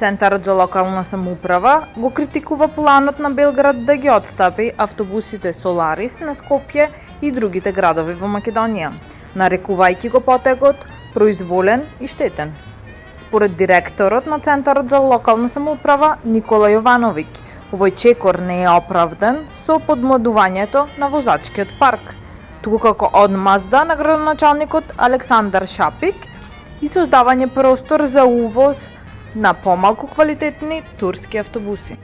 Центарот за локална самоуправа го критикува планот на Белград да ги отстапи автобусите Соларис на Скопје и другите градови во Македонија, нарекувајќи го потегот произволен и штетен. Според директорот на Центарот за локална самоуправа Никола Јовановиќ, овој чекор не е оправдан со подмладувањето на возачкиот парк, туку како одмазда на градоначалникот Александар Шапик и создавање простор за увоз на помалку квалитетни турски автобуси.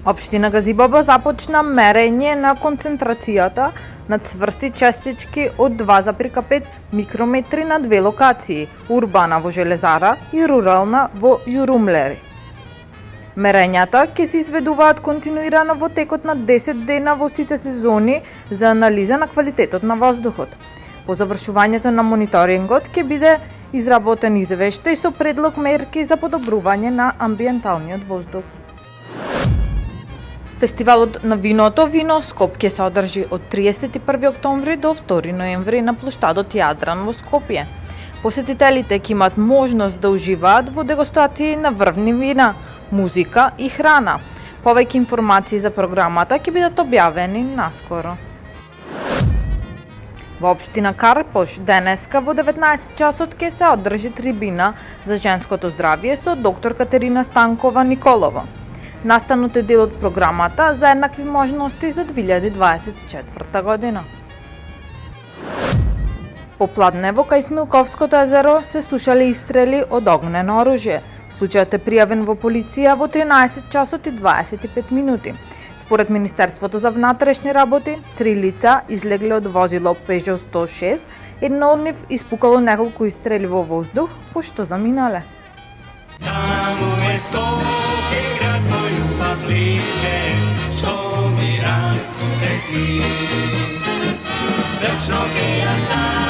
Општина Газибаба започна мерење на концентрацијата на цврсти честички од 2,5 микрометри на две локации, урбана во Железара и рурална во Јурумлери. Мерењата ќе се изведуваат континуирано во текот на 10 дена во сите сезони за анализа на квалитетот на воздухот. По завршувањето на мониторингот ќе биде изработен извештај со предлог мерки за подобрување на амбиенталниот воздух. Фестивалот на виното Вино Скоп ќе се одржи од 31 октомври до 2 ноември на плоштадот Јадран во Скопје. Посетителите ќе имат можност да уживаат во дегустации на врвни вина, музика и храна. Повеќе информации за програмата ќе бидат објавени наскоро. Во општина Карпош денеска во 19 часот ќе се одржи трибина за женското здравје со доктор Катерина Станкова Николова. Настанот е дел од програмата за еднакви можности за 2024 година. Попладне во кај Смилковското езеро се слушале истрели од огнено оружје. Случајот е пријавен во полиција во 13 часот и 25 минути. Според Министерството за внатрешни работи, 3 лица излегле од возило Peugeot 106, едно од нив испукало неколку истрели во воздух, пошто заминале. Таму е Скопје, град мој љубав лише, што ми расуте сни. Вечно ќе ја